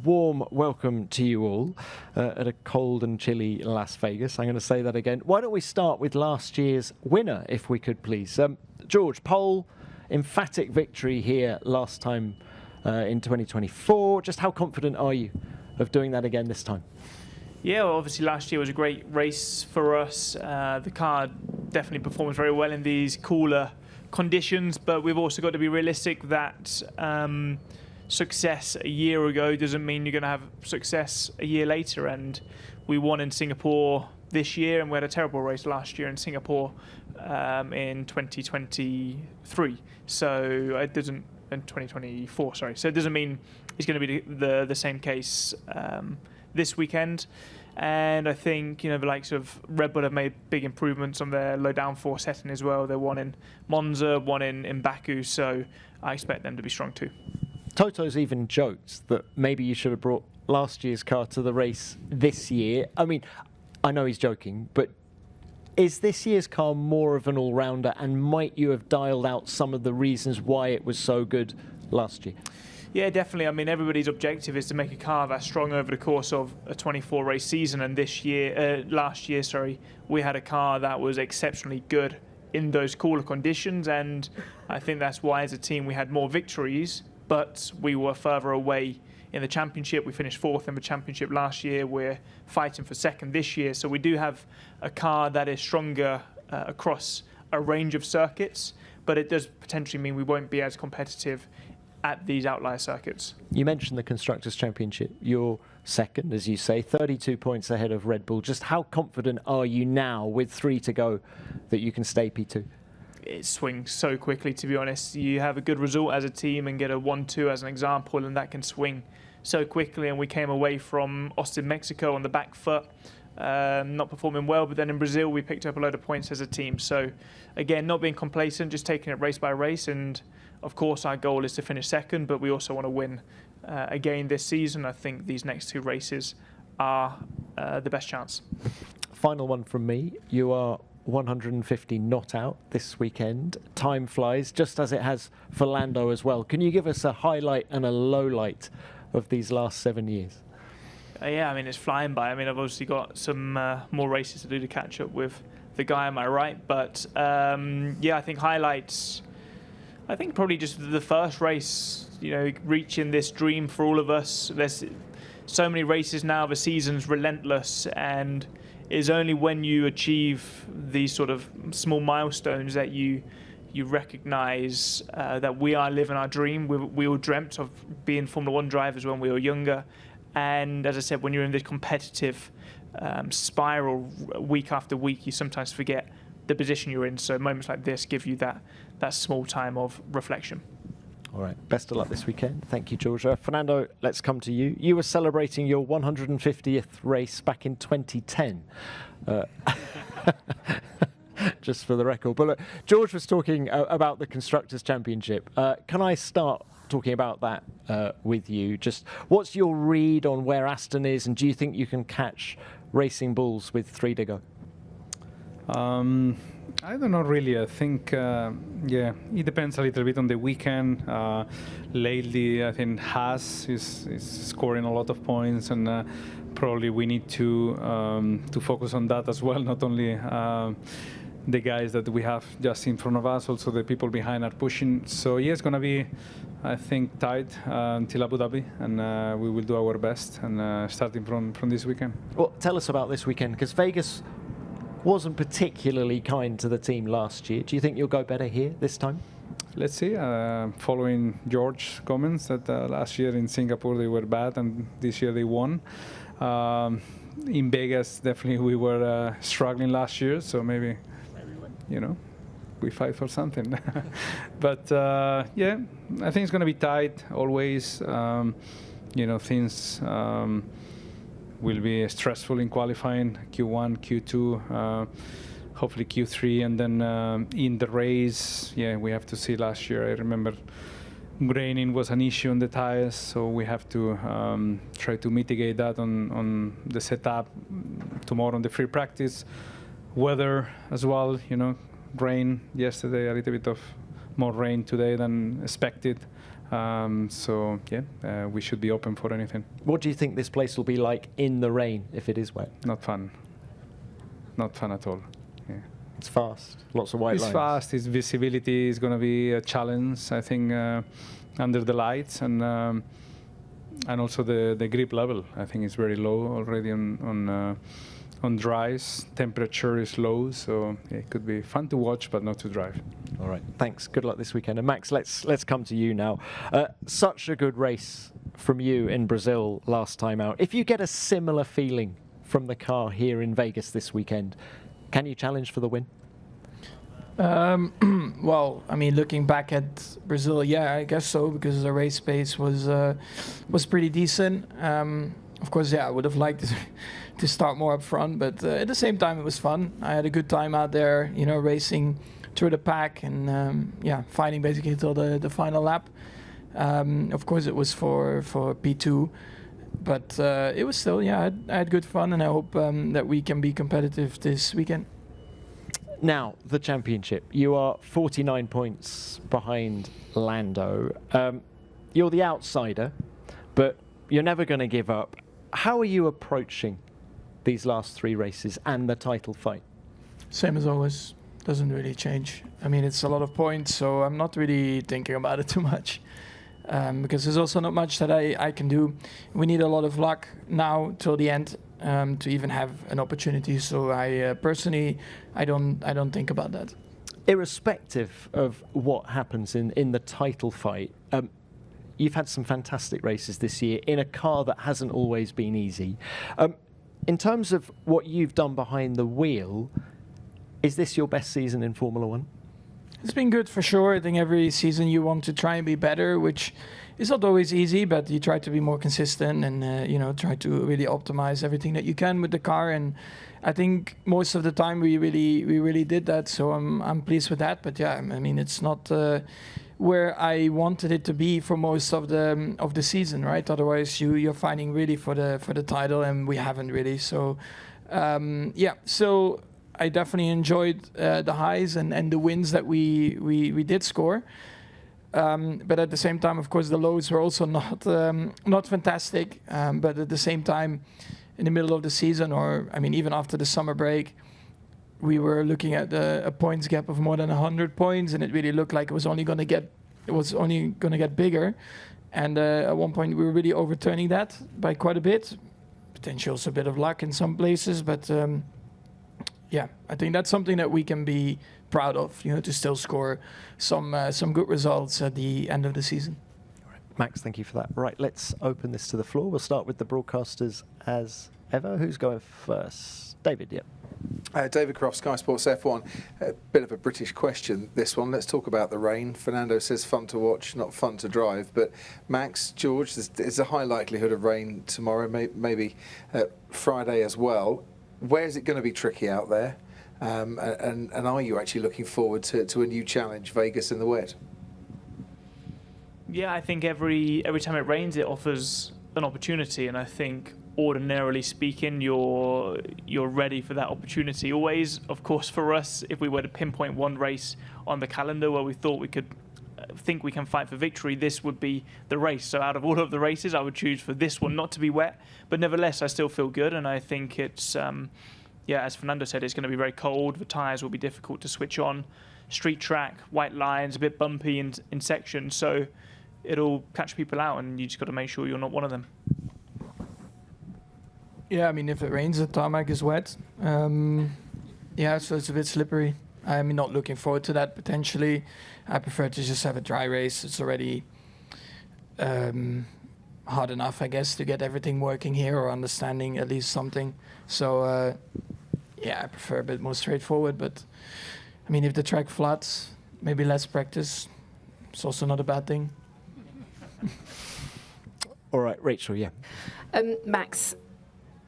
Warm welcome to you all at a cold and chilly Las Vegas. I'm going to say that again. Why don't we start with last year's winner, if we could, please? George, pole, emphatic victory here last time in 2024. Just how confident are you of doing that again this time? Yeah, well, obviously last year was a great race for us. The car definitely performs very well in these cooler conditions, but we've also got to be realistic that success a year ago doesn't mean you're going to have success a year later. And we won in Singapore this year, and we had a terrible race last year in Singapore in 2023. So it doesn't, in 2024, sorry. So it doesn't mean it's going to be the same case this weekend. And I think, the likes of Red Bull have made big improvements on their low downforce setting as well. They won in Monza, won in Baku, so I expect them to be strong too. Toto's even joked that maybe you should have brought last year's car to the race this year. I mean, I know he's joking, but is this year's car more of an all-rounder, and might you have dialed out some of the reasons why it was so good last year? Yeah, definitely. I mean, everybody's objective is to make a car that's strong over the course of a 24-race season, and last year, we had a car that was exceptionally good in those cooler conditions, and I think that's why as a team we had more victories, but we were further away in the championship. We finished fourth in the championship last year. We're fighting for second this year. So we do have a car that is stronger across a range of circuits, but it does potentially mean we won't be as competitive at these outlier circuits. You mentioned the Constructors' Championship. You're second, as you say, 32 points ahead of Red Bull. Just how confident are you now, with 3 to go, that you can stay P2? It swings so quickly, to be honest. You have a good result as a team and get a 1-2 as an example, and that can swing so quickly. And we came away from Austin, Mexico on the back foot, not performing well, but then in Brazil we picked up a load of points as a team. So again, not being complacent, just taking it race by race. And of course our goal is to finish second, but we also want to win again this season. I think these next 2 races are the best chance. Final one from me. You are 150 not out this weekend. Time flies, just as it has for Lando as well. Can you give us a highlight and a low light of these last 7 years? Yeah, I mean, it's flying by. I mean, I've obviously got some more races to do to catch up with the guy on my right. But yeah, I think highlights, I think probably just the first race, reaching this dream for all of us. There's so many races now, the season's relentless, and it's only when you achieve these sort of small milestones that you recognise that we are living our dream. We all dreamt of being Formula 1 drivers when we were younger. And as I said, when you're in this competitive spiral week after week, you sometimes forget the position you're in. So moments like this give you that small time of reflection. All right, best of luck this weekend. Thank you, Georgia. Fernando, let's come to you. You were celebrating your 150th race back in 2010. Just for the record. But look, George was talking about the Constructors' Championship. Can I start talking about that with you? Just what's your read on where Aston is, and do you think you can catch Racing Bulls with 3 to go? I don't know really. I think, yeah, it depends a little bit on the weekend. Lately, I think Haas is scoring a lot of points, and probably we need to focus on that as well. Not only the guys that we have just in front of us, also the people behind are pushing. So yeah, it's going to be, I think, tight until Abu Dhabi, and we will do our best, and starting from this weekend. Well, tell us about this weekend, because Vegas wasn't particularly kind to the team last year. Do you think you'll go better here this time? Let's see. Following George's comments that last year in Singapore they were bad and this year they won. In Vegas, definitely we were struggling last year, so maybe, we fight for something. But yeah, I think it's going to be tight always. Things will be stressful in qualifying, Q1, Q2, hopefully Q3, and then in the race, yeah, we have to see. Last year, I remember graining was an issue on the tires, so we have to try to mitigate that on the setup tomorrow on the free practice. Weather as well, rain yesterday, a little bit of more rain today than expected. So yeah, we should be open for anything. What do you think this place will be like in the rain if it is wet? Not fun. Not fun at all. Yeah. It's fast, lots of white lines. It's fast. Its visibility is going to be a challenge, I think, under the lights, and also the grip level. I think it's very low already on dries. Temperature is low, so it could be fun to watch, but not to drive. All right, thanks. Good luck this weekend. And Max, let's come to you now. Such a good race from you in Brazil last time out. If you get a similar feeling from the car here in Vegas this weekend, can you challenge for the win? Well, I mean, looking back at Brazil, yeah, I guess so, because the race pace was pretty decent. Of course, yeah, I would have liked to start more up front, but at the same time, it was fun. I had a good time out there, you know, racing through the pack and yeah, fighting basically until the final lap. Of course, it was for P2. But it was still, yeah, I had good fun, and I hope that we can be competitive this weekend. Now, the championship. You are 49 points behind Lando. You're the outsider, but you're never going to give up. How are you approaching these last 3 races and the title fight? Same as always. Doesn't really change. I mean, it's a lot of points, so I'm not really thinking about it too much. Because there's also not much that I can do. We need a lot of luck now till the end to even have an opportunity. So I personally, I don't think about that. Irrespective of what happens in the title fight, you've had some fantastic races this year in a car that hasn't always been easy. In terms of what you've done behind the wheel, is this your best season in Formula One? It's been good for sure. I think every season you want to try and be better, which is not always easy, but you try to be more consistent and you know, try to really optimize everything that you can with the car. And I think most of the time we really did that. So I'm pleased with that. But yeah, I mean, it's not where I wanted it to be for most of the season, right? Otherwise, you're fighting really for the title, and we haven't really. So yeah, so I definitely enjoyed the highs and the wins that we did score. But at the same time, of course, the lows were also not fantastic. But at the same time, in the middle of the season, or I mean, even after the summer break, we were looking at a points gap of more than 100 points, and it really looked like it was only going to get bigger. And at one point, we were really overturning that by quite a bit. Potentially also a bit of luck in some places, but. Yeah, I think that's something that we can be proud of, you know, to still score some good results at the end of the season. All right. Max, thank you for that. Right, let's open this to the floor. We'll start with the broadcasters as ever. Who's going first? David, yeah. David Croft, Sky Sports F1. A bit of a British question, this one. Let's talk about the rain. Fernando says fun to watch, not fun to drive. But Max, George, there's a high likelihood of rain tomorrow, maybe Friday as well. Where is it going to be tricky out there? And are you actually looking forward to a new challenge, Vegas in the wet? Yeah, I think every time it rains, it offers an opportunity, and I think ordinarily speaking, you're ready for that opportunity. Always, of course, for us, if we were to pinpoint one race on the calendar where we thought we could think we can fight for victory, this would be the race. So out of all of the races, I would choose for this one not to be wet, but nevertheless I still feel good, and I think it's yeah, as Fernando said, it's going to be very cold. The tyres will be difficult to switch on. Street track, white lines, a bit bumpy in sections, so it'll catch people out, and you just got to make sure you're not one of them. Yeah, I mean, if it rains, the tarmac is wet. Yeah, so it's a bit slippery. I'm not looking forward to that potentially. I prefer to just have a dry race. It's already hard enough, I guess, to get everything working here or understanding at least something. So, yeah, I prefer a bit more straightforward. But, I mean, if the track floods, maybe less practice. It's also not a bad thing. All right, Rachel, yeah. Max,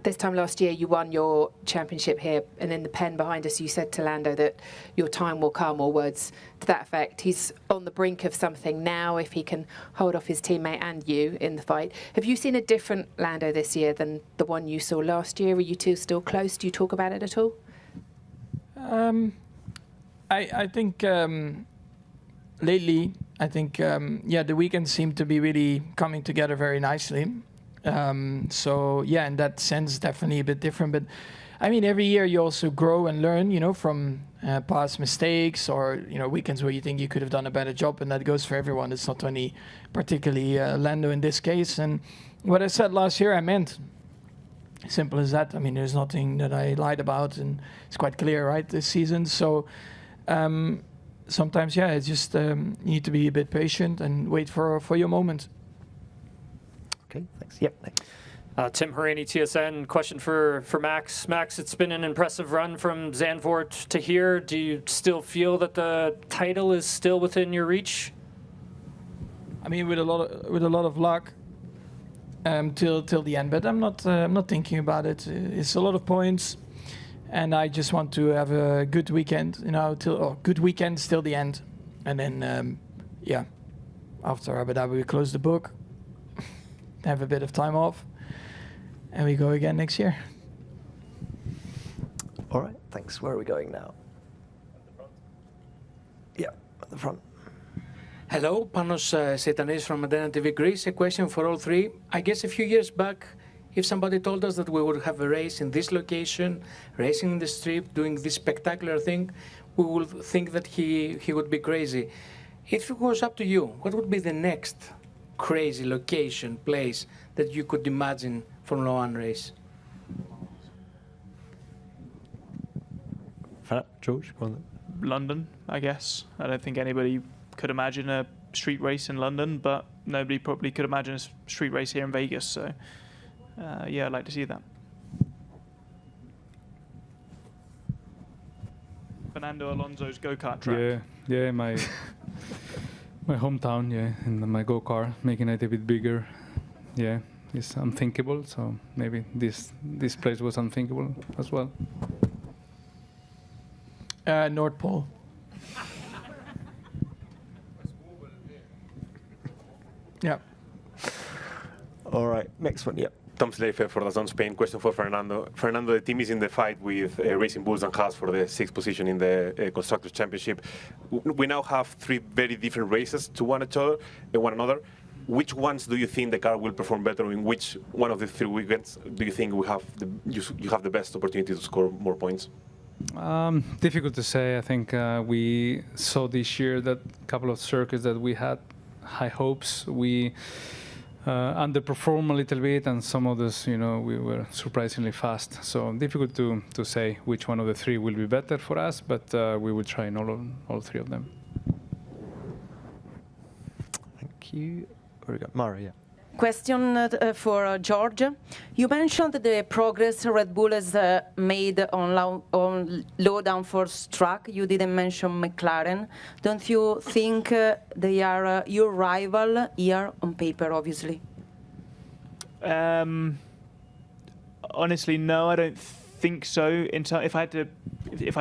this time last year you won your championship here, and in the pen behind us you said to Lando that your time will come, or words to that effect. He's on the brink of something now if he can hold off his teammate and you in the fight. Have you seen a different Lando this year than the one you saw last year? Are you two still close? Do you talk about it at all? I think lately, I think, the weekends seem to be really coming together very nicely. So yeah, in that sense, definitely a bit different. But I mean, every year you also grow and learn, from past mistakes or, weekends where you think you could have done a better job. And that goes for everyone. It's not only particularly Lando in this case. And what I said last year, I meant. Simple as that. I mean, there's nothing that I lied about, and it's quite clear, right, this season. So sometimes, it's just you need to be a bit patient and wait for your moment. Okay, thanks. Yep, thanks. Tim Harini, TSN. Question for Max. Max, it's been an impressive run from Zandvoort to here. Do you still feel that the title is still within your reach? I mean, with a lot of luck. Till the end, but I'm not thinking about it. It's a lot of points, and I just want to have a good weekend, good weekends till the end, and then after Abu Dhabi we close the book, have a bit of time off, and we go again next year. All right, thanks. Where are we going now? At the front. Yeah, at the front. Hello, Panos Setanis from Modena TV Greece. A question for all three. I guess a few years back, if somebody told us that we would have a race in this location, racing in the strip, doing this spectacular thing, we would think that he would be crazy. If it was up to you, what would be the next crazy location, place that you could imagine Formula One race? George, go on. London, I guess. I don't think anybody could imagine a street race in London, but nobody probably could imagine a street race here in Vegas. So, I'd like to see that. Fernando Alonso's go-kart track. Yeah, my hometown, and my go-kart, making it a bit bigger. Yeah, it's unthinkable. So maybe this place was unthinkable as well. North Pole. Yeah. All right, next one. Yep. Tom Slafer for DAZN Spain. Question for Fernando. Fernando, the team is in the fight with Racing Bulls and Haas for the 6th position in the Constructors' Championship. We now have 3 very different races to one another. Which ones do you think the car will perform better? In which one of the 3 weekends do you think you have the best opportunity to score more points? Difficult to say. I think we saw this year that a couple of circuits that we had high hopes. We underperformed a little bit, and some others, we were surprisingly fast. So difficult to say which one of the 3 will be better for us, but we will try in all 3 of them. Thank you. Where we got Mara? Yeah. Question for George. You mentioned the progress Red Bull has made on low downforce track. You didn't mention McLaren. Don't you think they are your rival here on paper, obviously? Honestly, no, I don't think so. If I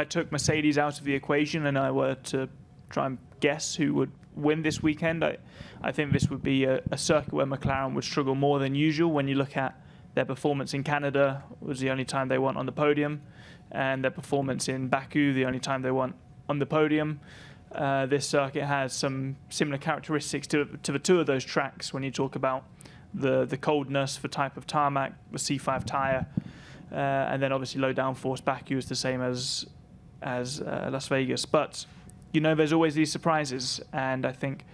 took Mercedes out of the equation and I were to try and guess who would win this weekend, I think this would be a circuit where McLaren would struggle more than usual. When you look at their performance in Canada, was the only time they won on the podium, and their performance in Baku, the only time they won on the podium. This circuit has some similar characteristics to the 2 of those tracks when you talk about the coldness, the type of tarmac, the C5 tyre, and then obviously low downforce. Baku is the same as Las Vegas, but there's always these surprises, and I think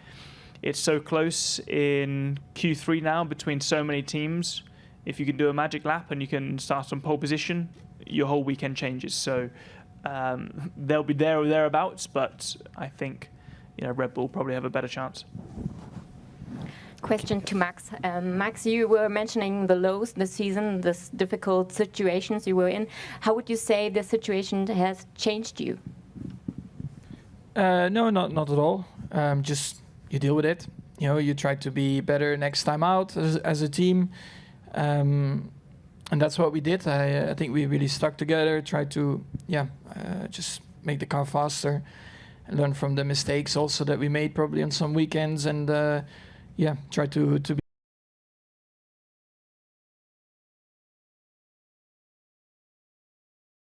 it's so close in Q3 now between so many teams. If you can do a magic lap and you can start on pole position, your whole weekend changes. So they'll be there or thereabouts, but I think Red Bull probably have a better chance. Question to Max. Max, you were mentioning the lows this season, the difficult situations you were in. How would you say the situation has changed you? No, not at all. Just you deal with it. You try to be better next time out as a team, and that's what we did. I think we really stuck together. Tried to just make the car faster, and learn from the mistakes also that we made probably on some weekends, and try to be